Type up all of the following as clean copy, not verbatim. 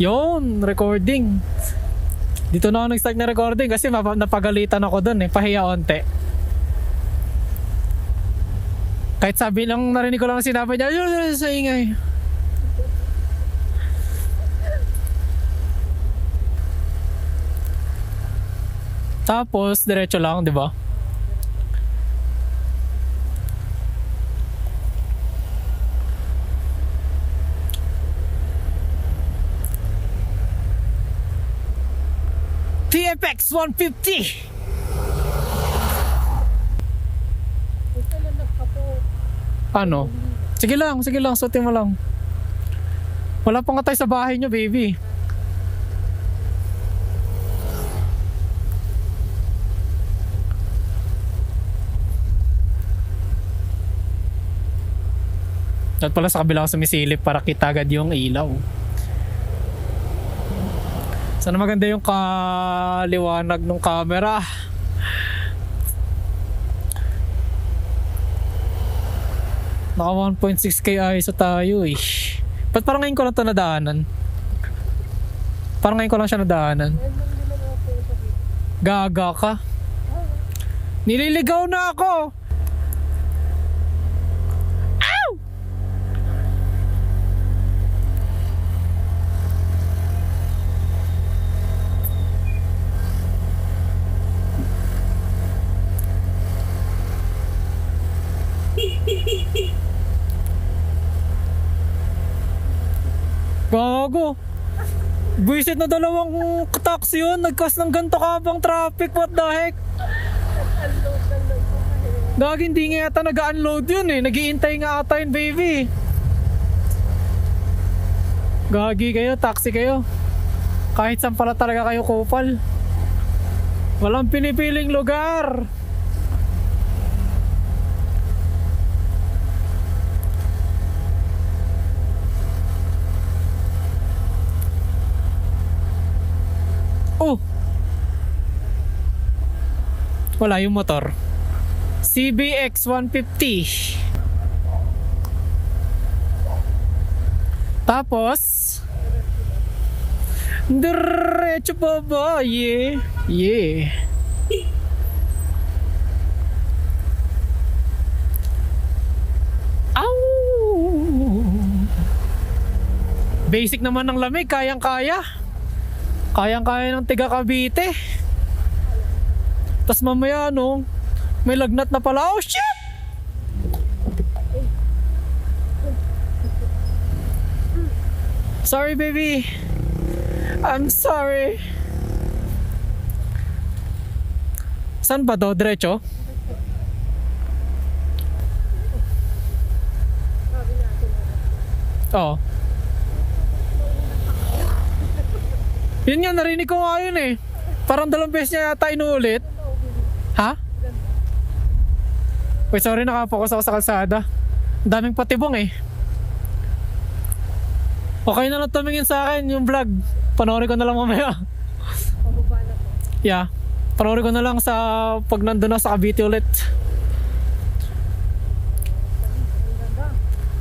Yun, recording. Dito na ako nag-start na recording kasi napagalitan ako dun pahiya onte. Kahit sabi lang, narinig ko lang sinabi niya, yun sa ingay. Tapos, diretso lang, di ba? TFX 150! Ano? Sige lang, suotin mo lang. Wala pa nga tayo sa bahay nyo, baby. At pala sa kabila ako sumisilip para kita agad yung ilaw. Sana maganda yung kaliwanag ng camera. Naka 1.6K ISO tayo eh. Ba't parang ngayon ko lang ito nadaanan? Parang ngayon ko lang siya nadaanan. Gaga ka. Nililigaw na ako. Ow! Gago. Buisit na dalawang taxi yun. Nagkas ng ganto kabang traffic. What the heck? Gagi, hindi nga yata nag-unload yun nag-iintay nga ata yun, baby. Gagi kayo, taxi kayo. Kahit saan pala talaga kayo kupal. Walang pinipiling lugar. Oh! Wala yung motor. CBX 150. Tapos diretso pa ba? Yeah. Ow! Basic naman ng lamig, kayang-kaya. Kayang-kaya ng tiga Cavite. Tas mamaya may lagnat na pala. Oh shit! Sorry baby. I'm sorry. Saan ba to? Diretso? Oo. Yun nga, narinig ko nga yun Parang 2 beses niya yata inuulit. Ha? Wait, sorry, nakapokus ako sa kalsada. Ang daming patibong Okay na lang tumingin sa akin yung vlog. Panoorin ko na lang mamaya. Yeah, panoorin ko na lang sa pag nandun na sa Cavite ulit.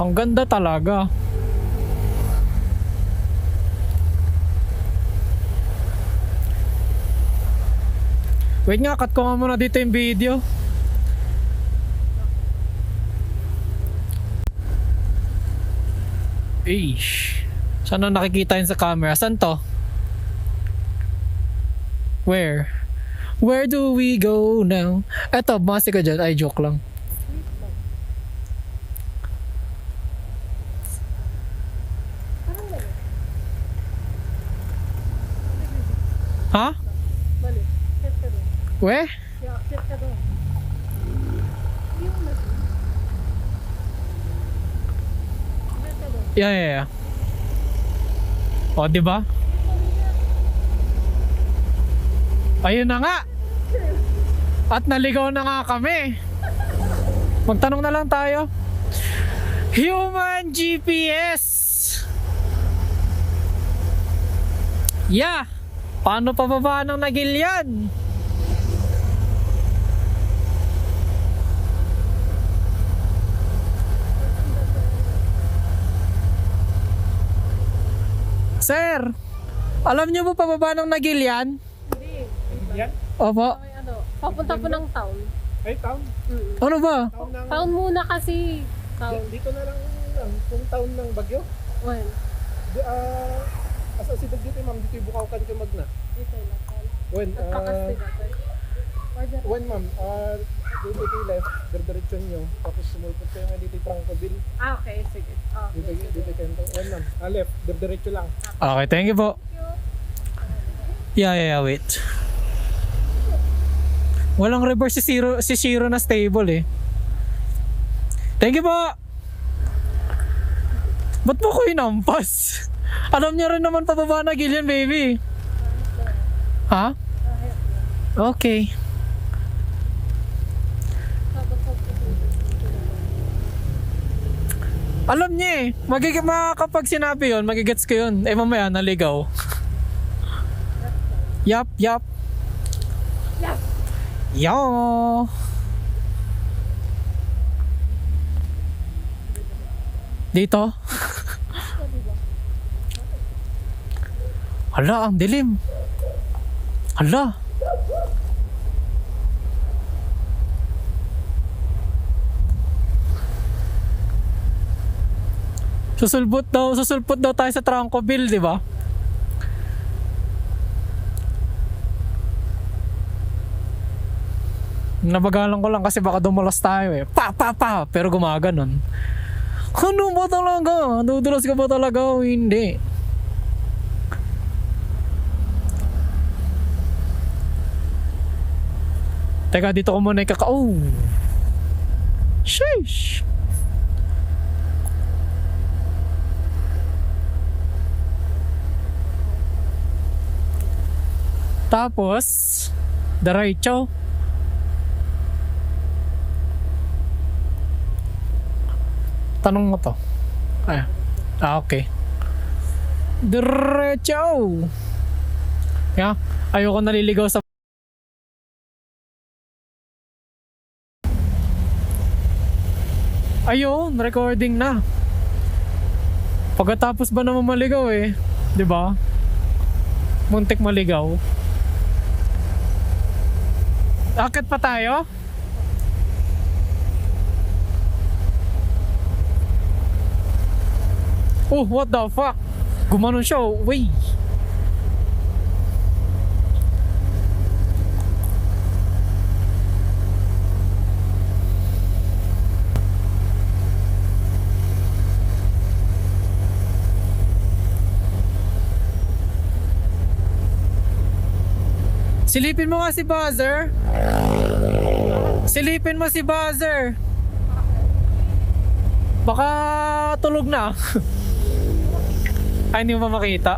Ang ganda talaga. Wait nga, cut ko nga muna dito yung video. Eish. Saan nakikita yun sa camera? Saan to? Where? Where do we go now? Eto, bumasi ka dyan. Ay, joke lang. Ha? Where? Yeah. O, diba? Ayun na nga. At naligaw na nga kami. Magtanong na lang tayo. Human GPS. Yeah. Paano pababa ng Nagilian? Sir, Alam niyo po pababa ng Nagilian? Hindi. Yan? Opo. Okay, papunta po ng town. Ay, town. Ano ba? Town ng... Town muna kasi. Town. Dito na lang, kung town ng Bagyo. Well, Asa si dito, ma'am, dito yung Bukawkan ka magna. dito lang. When, Nagkakastigatan. when ma'am, dito yung left, diretso nyo, tapos sumulpot kayo nga dito yung Trangcoville. Okay, sige. Dito kayo, when ma'am, left, diretso lang. Okay, thank you po. Yeah, wait. Walang reverse si Shiro na stable eh. Thank you po. Ba't mo ko inampas? Alam niya rin naman pababa na Gillian, baby. Ha? Okay. Alam niya eh. Kapag sinabi yun, magigets ko yun. Eh mamaya, naligaw. Yup. Yup. Yo. Dito. Hala, ang dilim. Hala. Susulpot daw tayo sa Trangcoville, di ba? Nabagalan ko lang kasi baka dumulas tayo eh. Pa! Pero gumaganon. Ano ba talaga? Dudulas ka ba talaga o hindi? Teka, dito ko muna Oh! Sheesh! Tapos, diretso. Tanong mo to. Okay. Diretso. Yeah, ayoko naliligaw sa Ayun, recording na. Pagkatapos ba naman maligaw eh, 'di ba? Muntik maligaw. Akit pa tayo? Oh, what the fuck? Gumanon siya, wey. Silipin mo nga si Buzzer. Silipin mo si Buzzer. Baka tulog na. Ay, hindi mo pa makita.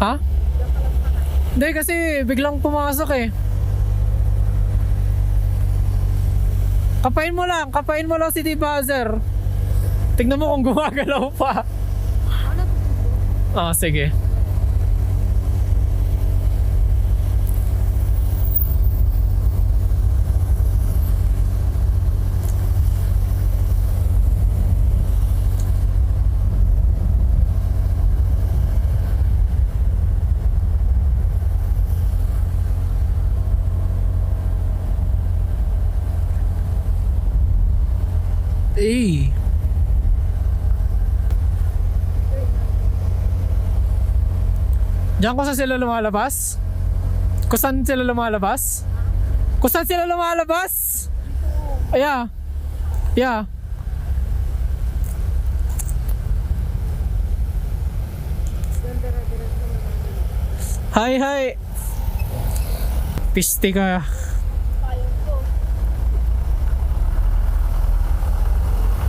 Ha? Hindi kasi biglang pumasok eh. Kapain mo lang si Buzzer. Tignan mo kung gumagalaw pa. Sige. Eh. Diyan kung saan sila lumalabas? Kung saan sila lumalabas? Kung saan sila lumalabas? Yeah. Yeah. Hi. Piste ka.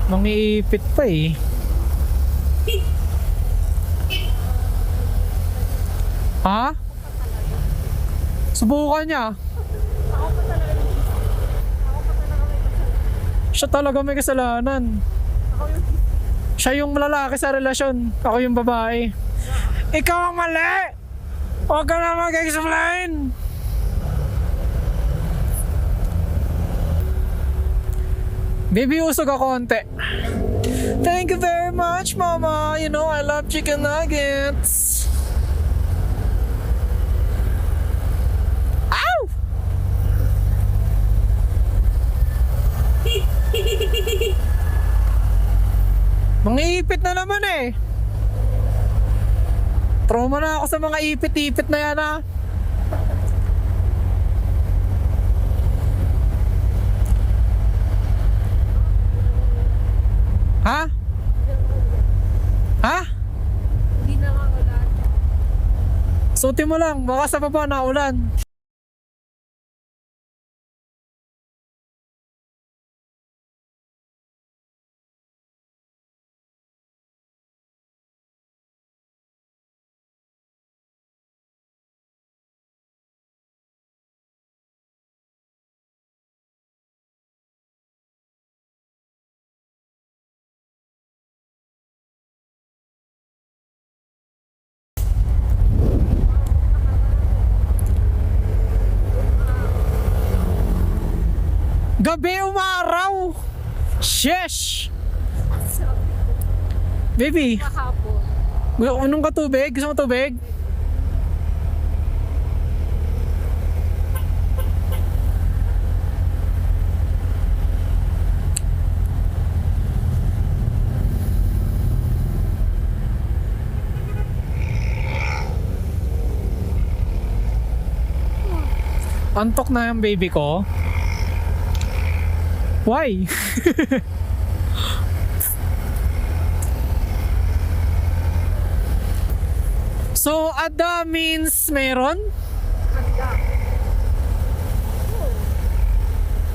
Mangiipit pa eh. Ha? Subukan niya. Siya talaga may kasalanan. Siya yung lalaki sa relasyon. Ako yung babae. Ikaw ang mali! Huwag ka na mag-explain! Baby, usog ako konti. Thank you very much, Mama. You know I love chicken nuggets. Ow! Mga ipit na naman eh. Trauma na ako sa mga ipit-ipit na yan ah. Ha? Ha? Hindi na nga ulan. Suotin mo lang, baka sa baba na ulan. Gabi umaraw. Sheesh. Baby, Kahapon. anong ka tubig? Gusto mo tubig? Antok na yung baby ko. Why? So, ada means meron? Handa. Oh.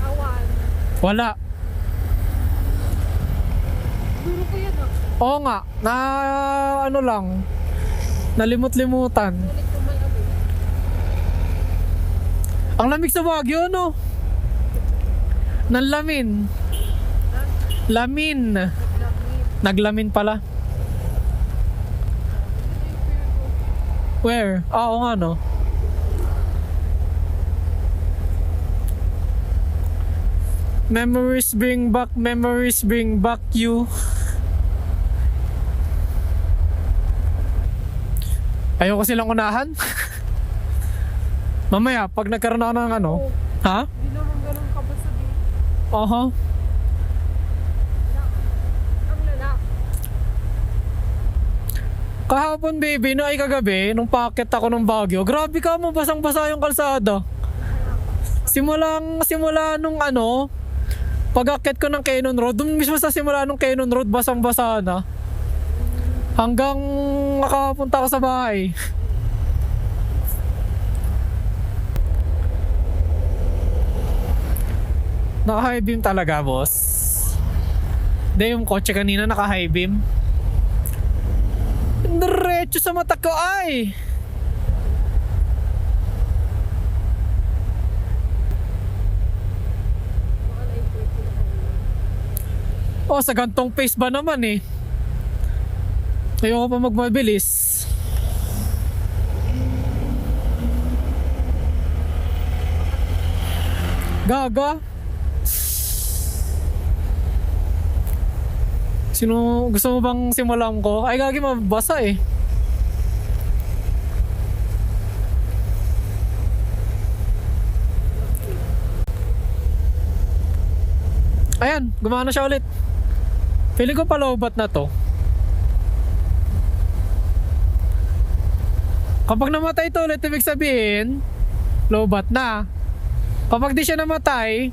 Awan. Wala. Duro ko yan ah. Oo nga, na ano lang, nalimut-limutan. Ulit ko malamig. Ang lamig sa Baguio, no? Nanlamin. Lamin. Naglamin pala. Where? Oo nga, no? Memories bring back you. Ayoko silang unahan. Mamaya, pag nagkaroon ako ng ano, ha? Hindi naman ganun kabasa din. Aha. Ang lala. Kahapon baby, no ay kagabi, nung packet ako ng Baguio, grabe ka mo, basang-basa yung kalsada. Simula nung ano, pag-akit ko ng Cannon Road, dun mismo sa simula nung Cannon Road, basang-basa na. Hanggang makapunta ako sa bahay. Naka-high beam talaga, boss. Hindi, yung kotse kanina naka-high beam. Diretso sa mata ko ay. Oh, sa gantong pace ba naman eh. Ayoko pa magmabilis. Gaga. Sino gusto mo bang simulan ko? Ay gagi, mabasa eh. Ayan, gumana siya ulit. Feeling ko paloobat na to. Kapag namatay to ulit, ibig sabihin, lowbat na. Kapag di siya namatay,